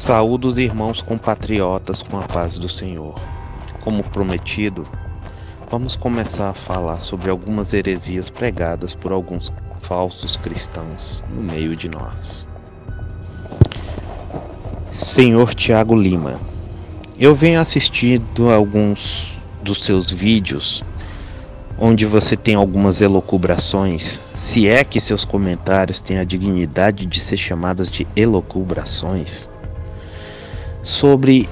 Saúdo os irmãos compatriotas com a paz do Senhor. Como prometido, vamos começar a falar sobre algumas heresias pregadas por alguns falsos cristãos no meio de nós. Senhor Tiago Lima, eu venho assistindo a alguns dos seus vídeos onde você tem algumas elucubrações, se é que seus comentários têm a dignidade de ser chamadas de elucubrações, sobre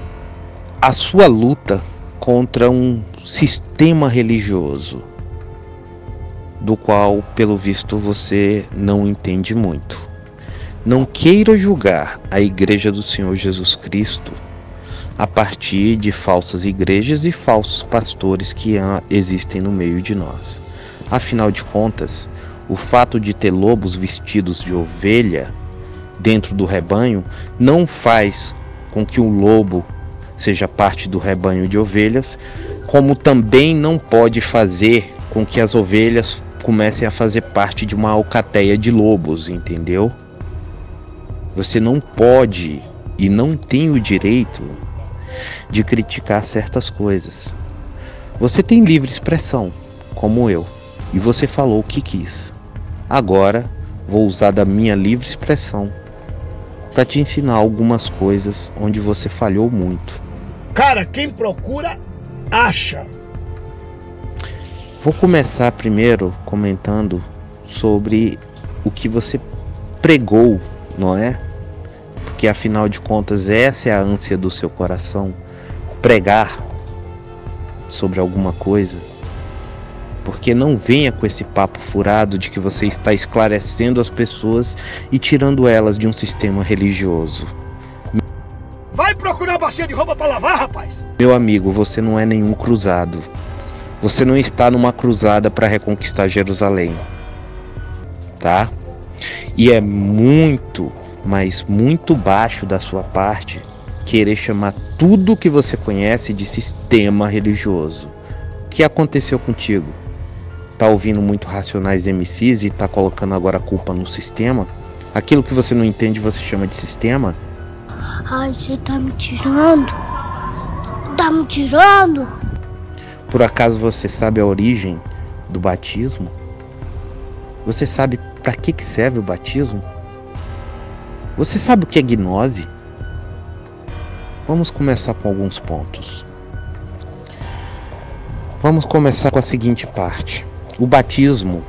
a sua luta contra um sistema religioso, do qual, pelo visto, você não entende muito. Não queira julgar a Igreja do Senhor Jesus Cristo a partir de falsas igrejas e falsos pastores que existem no meio de nós. Afinal de contas, o fato de ter lobos vestidos de ovelha dentro do rebanho não faz com que o lobo seja parte do rebanho de ovelhas, como também não pode fazer com que as ovelhas comecem a fazer parte de uma alcateia de lobos, entendeu? Você não pode e não tem o direito de criticar certas coisas. Você tem livre expressão, como eu, e você falou o que quis. Agora vou usar da minha livre expressão para te ensinar algumas coisas onde você falhou muito. Cara, quem procura, acha. Vou começar primeiro comentando sobre o que você pregou, não é? Porque afinal de contas essa é a ânsia do seu coração, pregar sobre alguma coisa. Porque não venha com esse papo furado de que você está esclarecendo as pessoas e tirando elas de um sistema religioso. Vai procurar bacia de roupa para lavar, rapaz! Meu amigo, você não é nenhum cruzado. Você não está numa cruzada para reconquistar Jerusalém, tá? E é muito, mas muito baixo da sua parte querer chamar tudo que você conhece de sistema religioso. O que aconteceu contigo? Tá ouvindo muito Racionais MCs e tá colocando agora a culpa no sistema? Aquilo que você não entende você chama de sistema? Ai, você tá me tirando? Tá me tirando? Por acaso você sabe a origem do batismo? Você sabe para que serve o batismo? Você sabe o que é gnose? Vamos começar com alguns pontos. Vamos começar com a seguinte parte. O batismo.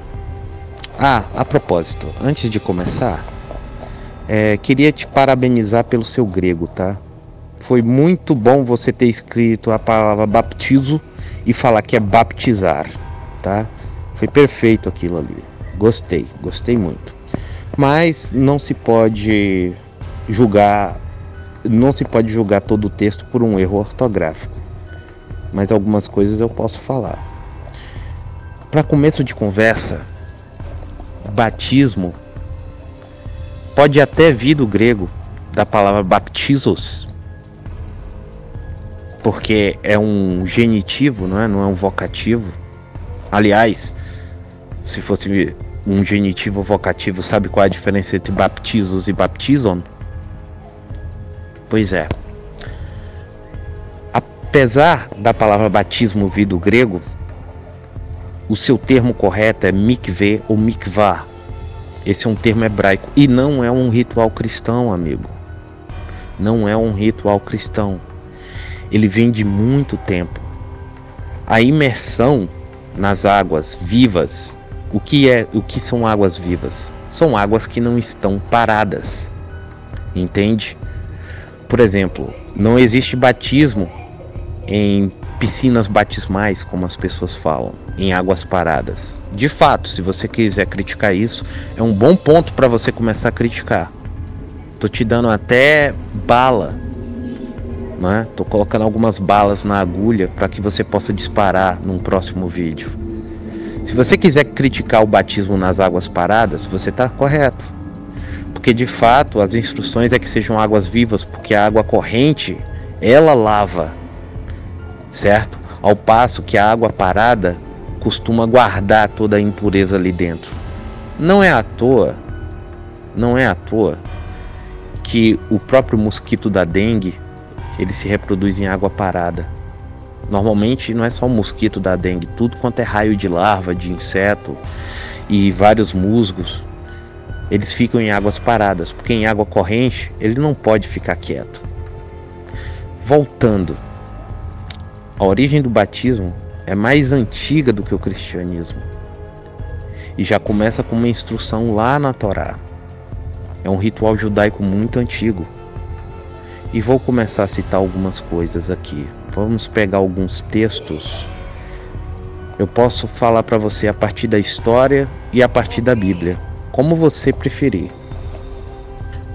A propósito, antes de começar, queria te parabenizar pelo seu grego, tá? Foi muito bom você ter escrito a palavra baptizo e falar que é baptizar, tá? Foi perfeito aquilo ali. Gostei muito. Mas não se pode julgar todo o texto por um erro ortográfico. Mas algumas coisas eu posso falar. Para começo de conversa, batismo pode até vir do grego, da palavra baptizos, porque é um genitivo, não é um vocativo. Aliás, se fosse um genitivo ou vocativo, sabe qual é a diferença entre baptizos e baptizon? Pois é. Apesar da palavra batismo vir do grego, o seu termo correto é mikveh ou mikvah. Esse é um termo hebraico e não é um ritual cristão, amigo. Não é um ritual cristão. Ele vem de muito tempo. A imersão nas águas vivas. O que são águas vivas? São águas que não estão paradas. Entende? Por exemplo, não existe batismo em piscinas batismais, como as pessoas falam, em águas paradas. De fato, se você quiser criticar isso, é um bom ponto para você começar a criticar. Tô te dando até bala, né? Tô colocando algumas balas na agulha para que você possa disparar num próximo vídeo. Se você quiser criticar o batismo nas águas paradas, você tá correto. Porque de fato as instruções é que sejam águas vivas, porque a água corrente, ela lava, certo? Ao passo que a água parada costuma guardar toda a impureza ali dentro. Não é à toa que o próprio mosquito da dengue, ele se reproduz em água parada. Normalmente não é só o mosquito da dengue, tudo quanto é raio de larva, de inseto e vários musgos, eles ficam em águas paradas, porque em água corrente ele não pode ficar quieto. Voltando, a origem do batismo é mais antiga do que o cristianismo e já começa com uma instrução lá na Torá. É um ritual judaico muito antigo. E vou começar a citar algumas coisas aqui. Vamos pegar alguns textos. Eu posso falar para você a partir da história e a partir da Bíblia, como você preferir.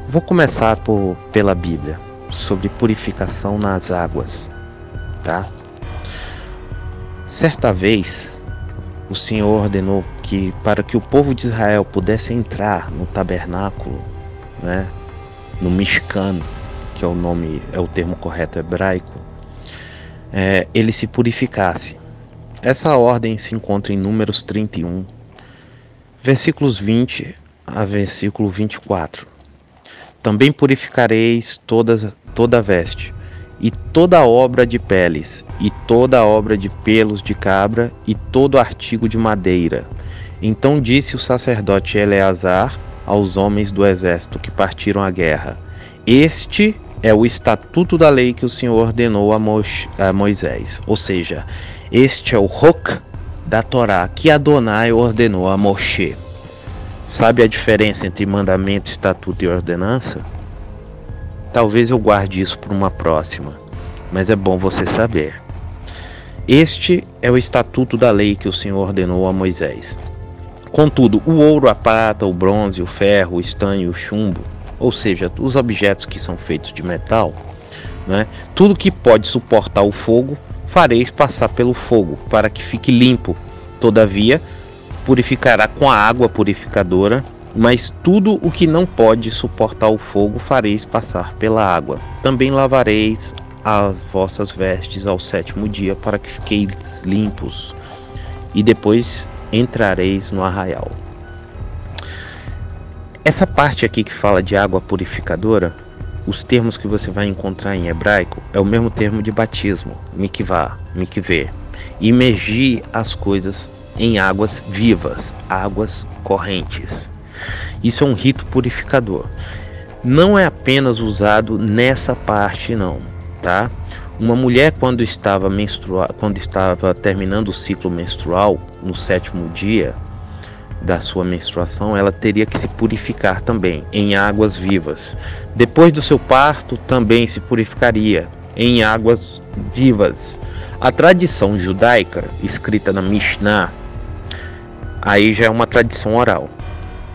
Vou começar pela Bíblia, sobre purificação nas águas, tá? Certa vez, o Senhor ordenou que para que o povo de Israel pudesse entrar no tabernáculo, né, no Mishkan, que é o termo correto hebraico, ele se purificasse. Essa ordem se encontra em Números 31, versículos 20 a versículo 24. Também purificareis toda veste, e toda obra de peles, e toda obra de pelos de cabra, e todo artigo de madeira. Então disse o sacerdote Eleazar aos homens do exército que partiram à guerra: Este é o estatuto da lei que o Senhor ordenou a Moisés. Ou seja, este é o Hok da Torá que Adonai ordenou a Moshe. Sabe a diferença entre mandamento, estatuto e ordenança? Talvez eu guarde isso para uma próxima, mas é bom você saber. Este é o estatuto da lei que o Senhor ordenou a Moisés. Contudo, o ouro, a prata, o bronze, o ferro, o estanho, o chumbo, ou seja, os objetos que são feitos de metal, né, tudo que pode suportar o fogo, fareis passar pelo fogo, para que fique limpo. Todavia, purificará com a água purificadora, mas tudo o que não pode suportar o fogo fareis passar pela água. Também lavareis as vossas vestes ao 7º dia, para que fiqueis limpos, e depois entrareis no arraial. Essa parte aqui que fala de água purificadora, os termos que você vai encontrar em hebraico é o mesmo termo de batismo, mikvah, mikveh, imergir as coisas em águas vivas, águas correntes. Isso é um rito purificador. Não é apenas usado nessa parte não, tá? Uma mulher quando estava terminando o ciclo menstrual, no 7º dia da sua menstruação, ela teria que se purificar também em águas vivas. Depois do seu parto também se purificaria em águas vivas. A tradição judaica, escrita na Mishnah, aí já é uma tradição oral.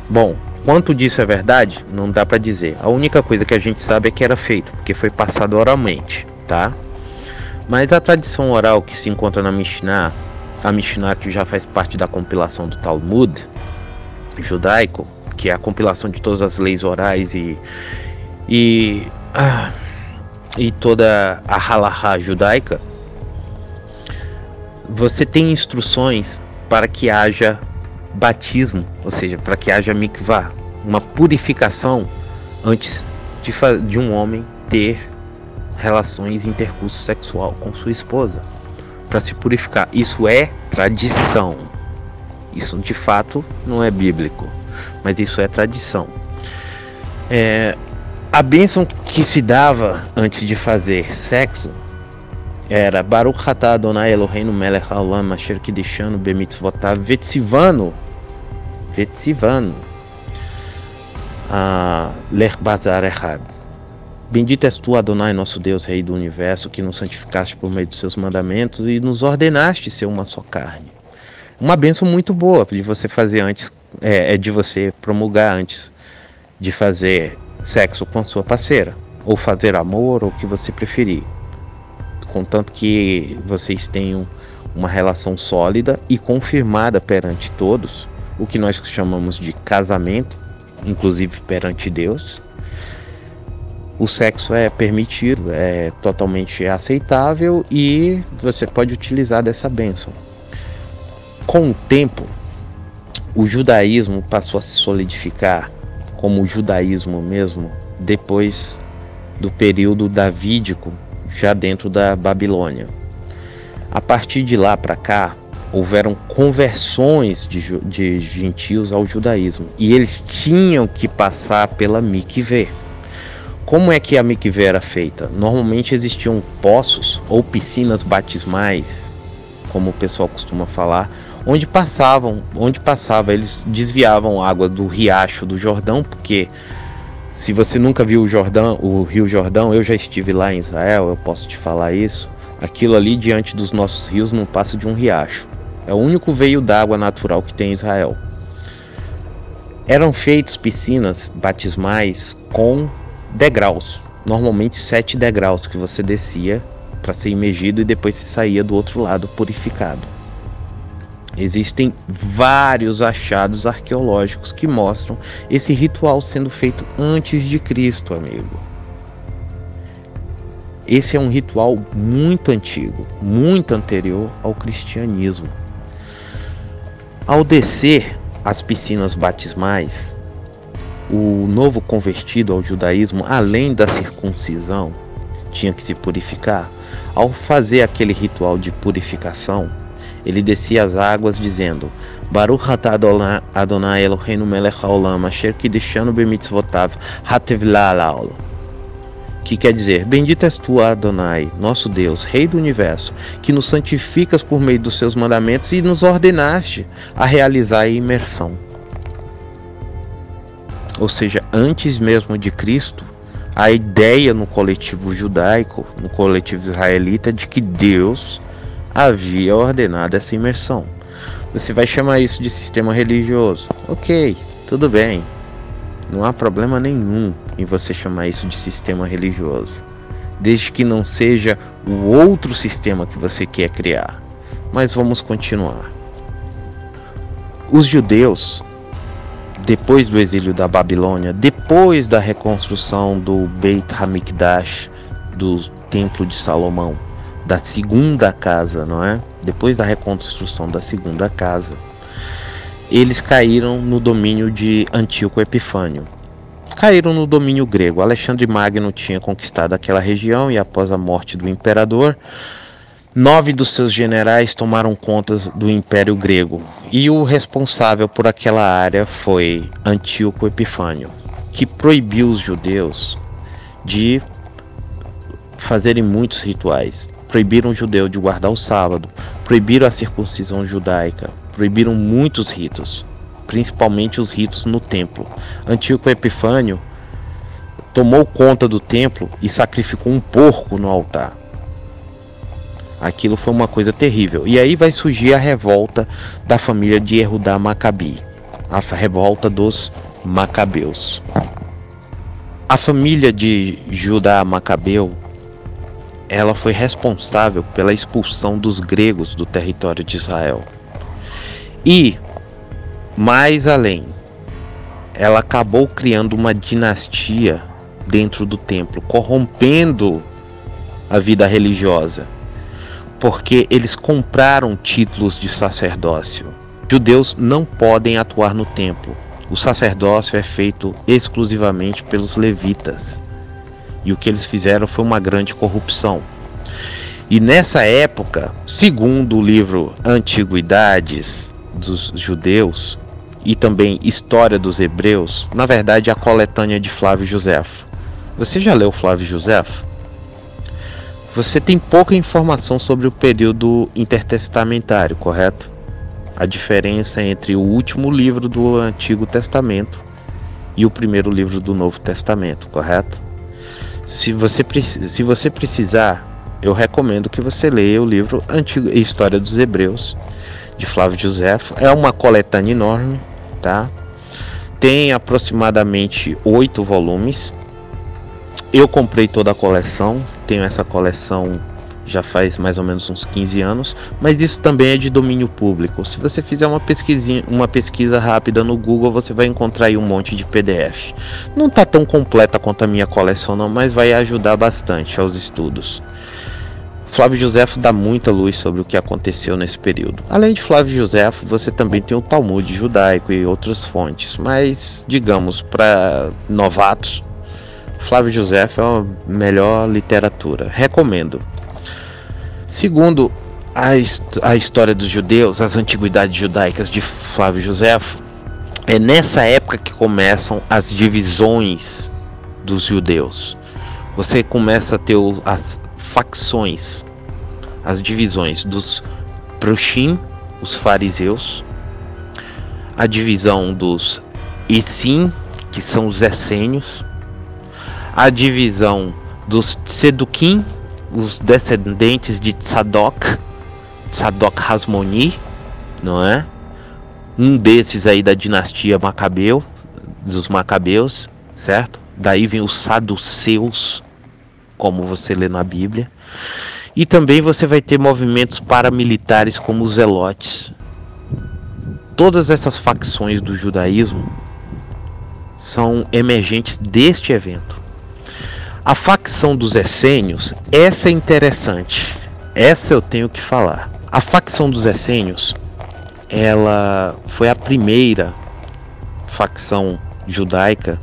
Bom, quanto disso é verdade, não dá para dizer. A única coisa que a gente sabe é que era feito, porque foi passado oralmente, tá? Mas a tradição oral que se encontra na Mishnah, a Mishnah que já faz parte da compilação do Talmud judaico, que é a compilação de todas as leis orais e toda a halahá judaica, você tem instruções para que haja batismo, ou seja, para que haja mikvah, uma purificação antes de um homem ter relações, intercurso sexual com sua esposa, para se purificar. Isso é tradição. Isso de fato não é bíblico, mas isso é tradição. A bênção que se dava antes de fazer sexo era Baruch atah Adonai Eloheinu melech haolam asher kiddushanu bemitzvotav vetzivanu lech bazar echad. Bendito és tu, Adonai, nosso Deus, Rei do Universo, que nos santificaste por meio dos seus mandamentos e nos ordenaste ser uma só carne. Uma bênção muito boa de você fazer antes, de você promulgar antes de fazer sexo com a sua parceira, ou fazer amor, ou o que você preferir, contanto que vocês tenham uma relação sólida e confirmada perante todos, o que nós chamamos de casamento, inclusive perante Deus. O sexo é permitido, é totalmente aceitável e você pode utilizar dessa bênção. Com o tempo, o judaísmo passou a se solidificar como o judaísmo mesmo, depois do período davídico, já dentro da Babilônia. A partir de lá para cá, houveram conversões de gentios ao judaísmo, e eles tinham que passar pela mikvé. Como é que a mikvé era feita? Normalmente existiam poços ou piscinas batismais, como o pessoal costuma falar, onde passava, eles desviavam água do riacho do Jordão, porque se você nunca viu o Rio Jordão, eu já estive lá em Israel, eu posso te falar isso. Aquilo ali diante dos nossos rios não passa de um riacho. É o único veio d'água natural que tem em Israel. Eram feitas piscinas batismais com degraus, normalmente 7 degraus que você descia para ser imergido e depois se saía do outro lado purificado. Existem vários achados arqueológicos que mostram esse ritual sendo feito antes de Cristo, amigo. Esse é um ritual muito antigo, muito anterior ao cristianismo. Ao descer as piscinas batismais, o novo convertido ao judaísmo, além da circuncisão, tinha que se purificar. Ao fazer aquele ritual de purificação, ele descia as águas dizendo: Baruch atah Adonai Eloheinu melech haolam asher kiddushanu b'mitzvotav hatevla la'olam. Que quer dizer: bendito és tu, Adonai, nosso Deus, Rei do Universo, que nos santificas por meio dos seus mandamentos e nos ordenaste a realizar a imersão. Ou seja, antes mesmo de Cristo, a ideia no coletivo judaico, no coletivo israelita, de que Deus havia ordenado essa imersão. Você vai chamar isso de sistema religioso? Ok, tudo bem. Não há problema nenhum em você chamar isso de sistema religioso, desde que não seja o outro sistema que você quer criar. Mas vamos continuar. Os judeus, depois do exílio da Babilônia, depois da reconstrução do Beit HaMikdash, do Templo de Salomão, da segunda casa, não é? Depois da reconstrução da segunda casa, eles caíram no domínio de Antíoco Epifânio. Caíram no domínio grego. Alexandre Magno tinha conquistado aquela região e, após a morte do imperador, 9 dos seus generais tomaram conta do Império Grego. E o responsável por aquela área foi Antíoco Epifânio, que proibiu os judeus de fazerem muitos rituais. Proibiram o judeu de guardar o sábado, proibiram a circuncisão judaica, proibiram muitos ritos, principalmente os ritos no templo. Antíoco Epifânio tomou conta do templo e sacrificou um porco no altar. Aquilo foi uma coisa terrível. E aí vai surgir a revolta da família de Yehudá Macabi, a revolta dos Macabeus. A família de Judá Macabeu, ela foi responsável pela expulsão dos gregos do território de Israel. E, mais além, ela acabou criando uma dinastia dentro do templo, corrompendo a vida religiosa, porque eles compraram títulos de sacerdócio. Judeus não podem atuar no templo. O sacerdócio é feito exclusivamente pelos levitas. E o que eles fizeram foi uma grande corrupção. E nessa época, segundo o livro Antiguidades dos Judeus e também História dos Hebreus, na verdade a coletânea de Flávio Josefo. Você já leu Flávio Josefo? Você tem pouca informação sobre o período intertestamentário, correto? A diferença entre o último livro do Antigo Testamento e o primeiro livro do Novo Testamento, correto? Se você precisar, eu recomendo que você leia o livro História dos Hebreus, de Flávio Josefo. É uma coletânea enorme, tá? Tem aproximadamente 8 volumes. Eu comprei toda a coleção, tenho essa coleção já faz mais ou menos uns 15 anos, mas isso também é de domínio público. Se você fizer uma pesquisa rápida no Google, você vai encontrar aí um monte de PDF. Não está tão completa quanto a minha coleção não, mas vai ajudar bastante aos estudos. Flávio Josefo dá muita luz sobre o que aconteceu nesse período. Além de Flávio Josefo, você também tem o Talmud judaico e outras fontes, mas, digamos, para novatos, Flávio Josefo é a melhor literatura, recomendo. Segundo a história dos judeus, as antiguidades judaicas de Flávio Josefo, é nessa época que começam as divisões dos judeus. Você começa a ter as facções, as divisões dos Prushim, os fariseus, a divisão dos Essim, que são os essênios, a divisão dos Tzedukim, os descendentes de Tzadok Hasmoni, não é? Um desses aí da dinastia Macabeu, dos Macabeus, certo? Daí vem os saduceus, como você lê na Bíblia. E também você vai ter movimentos paramilitares como os zelotes. Todas essas facções do judaísmo são emergentes deste evento. A facção dos essênios, essa é interessante. Essa eu tenho que falar. A facção dos essênios, ela foi a primeira facção judaica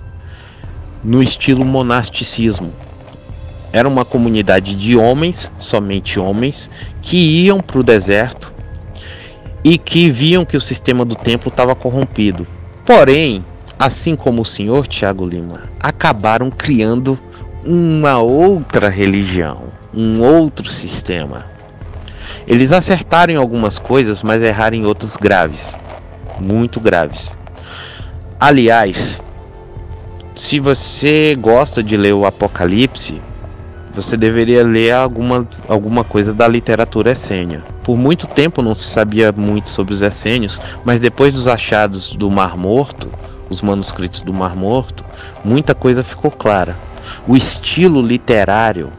no estilo monasticismo. Era uma comunidade de homens, somente homens, que iam para o deserto e que viam que o sistema do templo estava corrompido. Porém, assim como o senhor Tiago Lima, acabaram criando uma outra religião, um outro sistema. Eles acertaram em algumas coisas, mas erraram em outras graves, muito graves. Aliás, se você gosta de ler o Apocalipse, você deveria ler alguma coisa da literatura essênia. Por muito tempo não se sabia muito sobre os essênios, mas depois dos achados do Mar Morto, os manuscritos do Mar Morto, muita coisa ficou clara. O estilo literário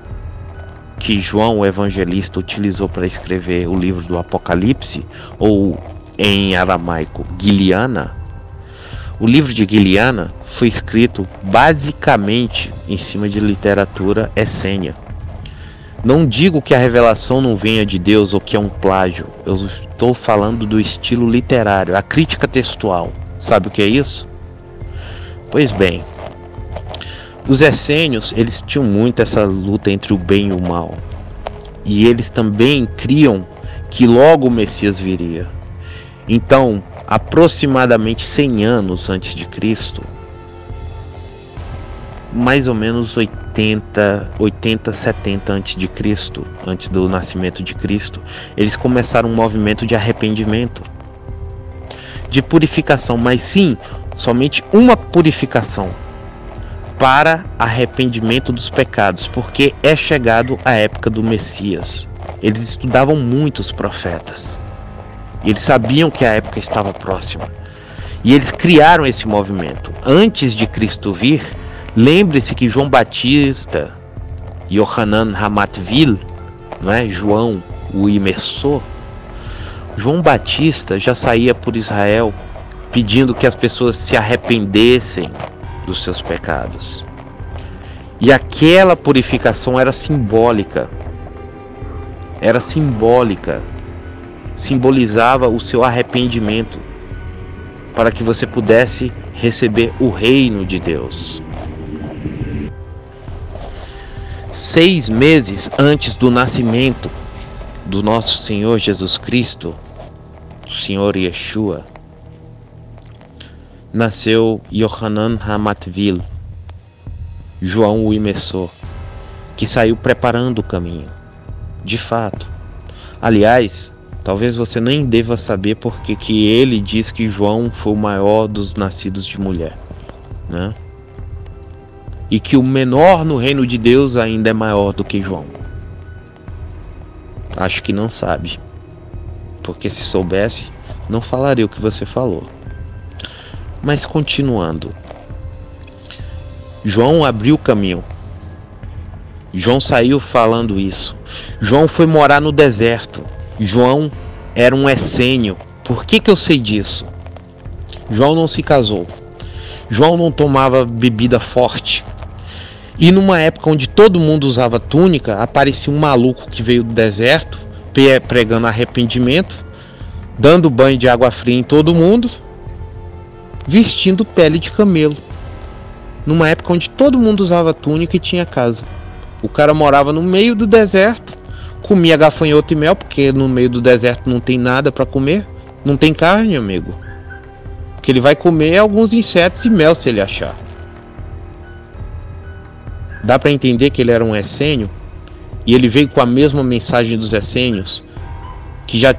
que João o Evangelista utilizou para escrever o livro do Apocalipse, ou em aramaico Giliana, o livro de Giliana foi escrito basicamente em cima de literatura essênia. Não digo que a revelação não venha de Deus ou que é um plágio, eu estou falando do estilo literário, a crítica textual. Sabe o que é isso? Pois bem, os essênios, eles tinham muito essa luta entre o bem e o mal. E eles também criam que logo o Messias viria. Então, aproximadamente 100 anos antes de Cristo, mais ou menos 80, 70 antes de Cristo, antes do nascimento de Cristo, eles começaram um movimento de arrependimento, de purificação, mas sim, somente uma purificação, para arrependimento dos pecados, porque é chegado a época do Messias. Eles estudavam muito os profetas, eles sabiam que a época estava próxima, e eles criaram esse movimento. Antes de Cristo vir, lembre-se que João Batista, Yohanan Hamatvil, não é? João o imersor, João Batista já saía por Israel pedindo que as pessoas se arrependessem dos seus pecados. E aquela purificação era simbólica. Era simbólica. Simbolizava o seu arrependimento, para que você pudesse receber o reino de Deus. 6 meses antes do nascimento do nosso Senhor Jesus Cristo, o Senhor Yeshua, nasceu Yohanan Hamatvil, João o imersor, que saiu preparando o caminho. De fato. Aliás, talvez você nem deva saber porque que ele diz que João foi o maior dos nascidos de mulher, né? E que o menor no reino de Deus ainda é maior do que João. Acho que não sabe, porque se soubesse, não falaria o que você falou. Mas continuando, João abriu o caminho. João saiu falando isso. João foi morar no deserto. João era um essênio. Por que eu sei disso? João não se casou. João não tomava bebida forte. E numa época onde todo mundo usava túnica, aparecia um maluco que veio do deserto, pregando arrependimento, dando banho de água fria em todo mundo, vestindo pele de camelo. numa época onde todo mundo usava túnica e tinha casa. O cara morava no meio do deserto, comia gafanhoto e mel, porque no meio do deserto não tem nada para comer, não tem carne, amigo. O que ele vai comer é alguns insetos e mel se ele achar. Dá para entender que ele era um essênio, e ele veio com a mesma mensagem dos essênios, que já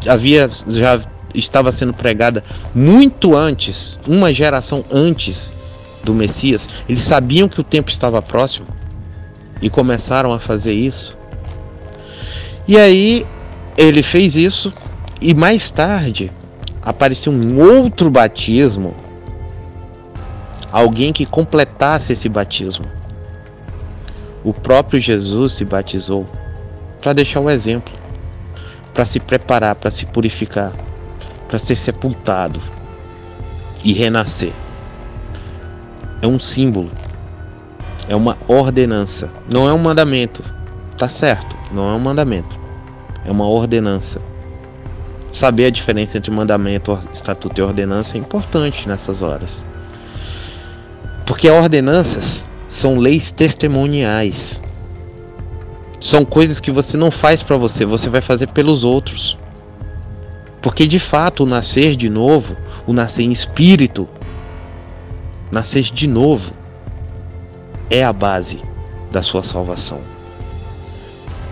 estava sendo pregada muito antes, uma geração antes do Messias. Eles sabiam que o tempo estava próximo e começaram a fazer isso. E aí ele fez isso, e mais tarde apareceu um outro batismo, alguém que completasse esse batismo. O próprio Jesus se batizou para deixar o exemplo, para se preparar, para se purificar, para ser sepultado e renascer. É um símbolo, é uma ordenança, não é um mandamento, tá certo? Não é um mandamento, é uma ordenança. Saber a diferença entre mandamento, estatuto e ordenança é importante nessas horas, porque ordenanças são leis testemuniais. São coisas que você não faz para você, você vai fazer pelos outros. Porque de fato o nascer de novo, o nascer em espírito, nascer de novo, é a base da sua salvação.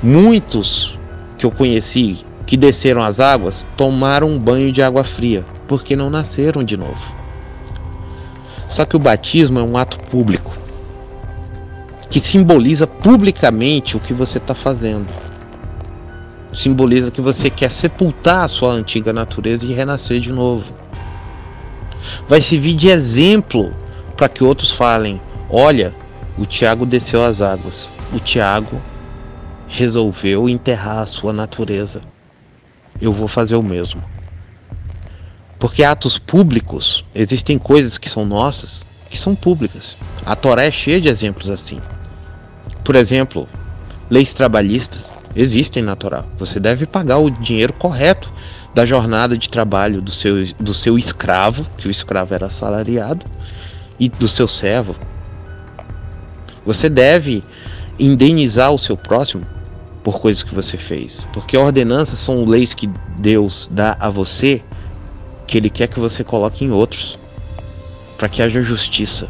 Muitos que eu conheci que desceram as águas tomaram um banho de água fria, porque não nasceram de novo. Só que o batismo é um ato público, que simboliza publicamente o que você está fazendo. Simboliza que você quer sepultar a sua antiga natureza e renascer de novo. Vai servir de exemplo para que outros falem: olha, o Tiago desceu as águas. O Tiago resolveu enterrar a sua natureza. Eu vou fazer o mesmo. Porque atos públicos, existem coisas que são nossas, que são públicas. A Torá é cheia de exemplos assim. Por exemplo, leis trabalhistas existem na Torá. Você deve pagar o dinheiro correto da jornada de trabalho do seu escravo, que o escravo era assalariado, e do seu servo. Você deve indenizar o seu próximo por coisas que você fez, porque ordenanças são leis que Deus dá a você, que Ele quer que você coloque em outros, para que haja justiça.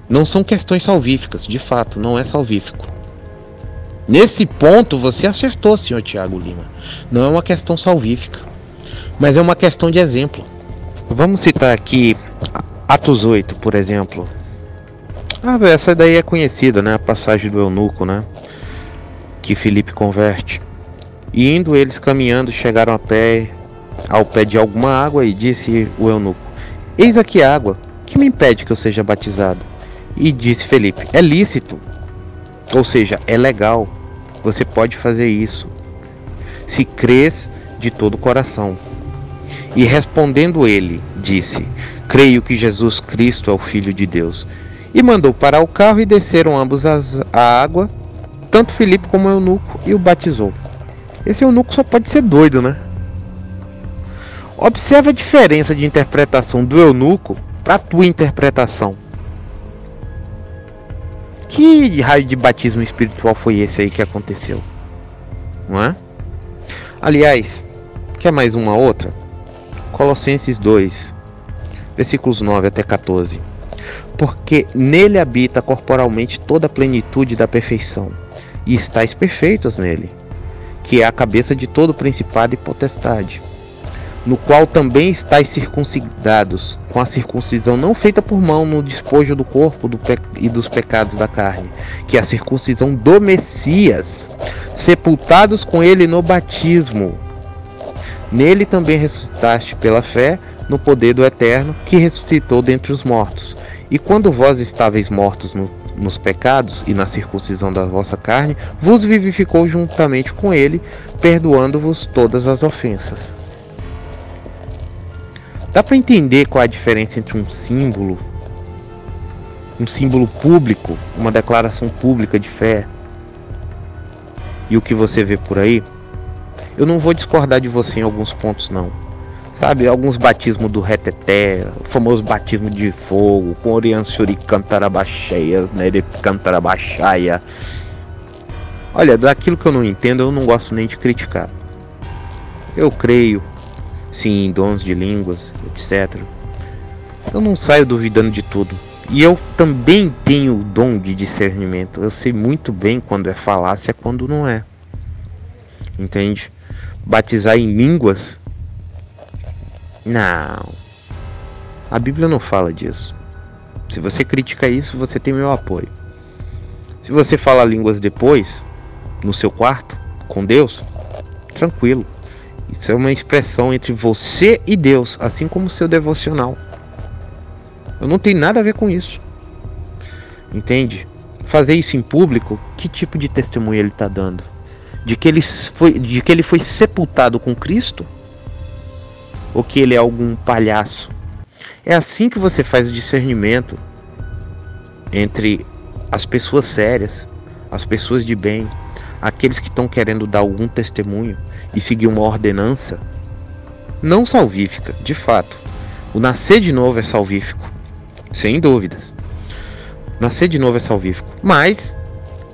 Não são questões salvíficas, de fato, não é salvífico. Nesse ponto você acertou, senhor Tiago Lima. Não é uma questão salvífica, mas é uma questão de exemplo. Vamos citar aqui Atos 8, por exemplo. Essa daí é conhecida, né? A passagem do eunuco, né? Que Filipe converte. E indo eles caminhando, chegaram ao pé de alguma água, e disse o eunuco: eis aqui água, que me impede que eu seja batizado? E disse Filipe: é lícito, ou seja, é legal, você pode fazer isso, se crês de todo o coração. E respondendo ele, disse: creio que Jesus Cristo é o Filho de Deus. E mandou parar o carro, e desceram ambos a água, tanto Filipe como o eunuco, e o batizou. Esse eunuco só pode ser doido, né? Observe a diferença de interpretação do eunuco para a tua interpretação. Que raio de batismo espiritual foi esse aí que aconteceu? Não é? Aliás, quer mais uma outra? Colossenses 2, versículos 9 até 14. Porque nele habita corporalmente toda a plenitude da perfeição, e estáis perfeitos nele, que é a cabeça de todo principado e potestade, no qual também estáis circuncidados, com a circuncisão não feita por mão, no despojo do corpo e dos pecados da carne, que é a circuncisão do Messias, sepultados com ele no batismo. Nele também ressuscitaste pela fé no poder do Eterno, que ressuscitou dentre os mortos. E quando vós estáveis mortos nos pecados e na circuncisão da vossa carne, vos vivificou juntamente com ele, perdoando-vos todas as ofensas. Dá para entender qual é a diferença entre um símbolo público, uma declaração pública de fé, e o que você vê por aí? Eu não vou discordar de você em alguns pontos, não. Sabe, alguns batismos do reteté, o famoso batismo de fogo, com Oriansuri Cantarabaxaia, né, de Cantarabaxaia. Olha, daquilo que eu não entendo, eu não gosto nem de criticar. Eu creio, sim, em dons de línguas, etc. Eu não saio duvidando de tudo. E eu também tenho o dom de discernimento. Eu sei muito bem quando é falácia, quando não é. Entende? Batizar em línguas? Não. A Bíblia não fala disso. Se você critica isso, você tem meu apoio. Se você fala línguas depois, no seu quarto, com Deus, tranquilo. Isso é uma expressão entre você e Deus, assim como o seu devocional. Eu não tenho nada a ver com isso. Entende? Fazer isso em público, que tipo de testemunho ele está dando? De que ele foi sepultado com Cristo? Ou que ele é algum palhaço? É assim que você faz o discernimento entre as pessoas sérias, as pessoas de bem, aqueles que estão querendo dar algum testemunho e seguir uma ordenança não salvífica, de fato. O nascer de novo é salvífico, sem dúvidas. Nascer de novo é salvífico, mas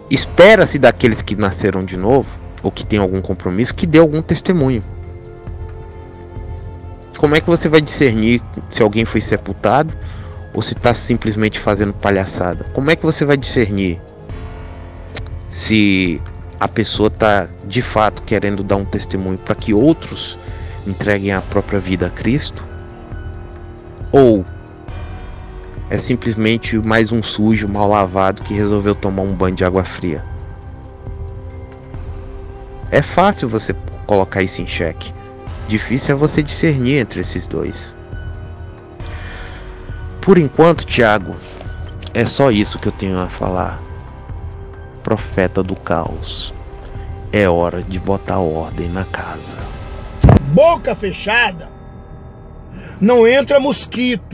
espera-se daqueles que nasceram de novo, ou que têm algum compromisso, que dê algum testemunho. Como é que você vai discernir se alguém foi sepultado ou se está simplesmente fazendo palhaçada? Como é que você vai discernir se a pessoa está de fato querendo dar um testemunho para que outros entreguem a própria vida a Cristo? Ou é simplesmente mais um sujo mal lavado que resolveu tomar um banho de água fria? É fácil você colocar isso em xeque. Difícil é você discernir entre esses dois. Por enquanto, Tiago, é só isso que eu tenho a falar. Profeta do caos. É hora de botar ordem na casa. Boca fechada, não entra mosquito.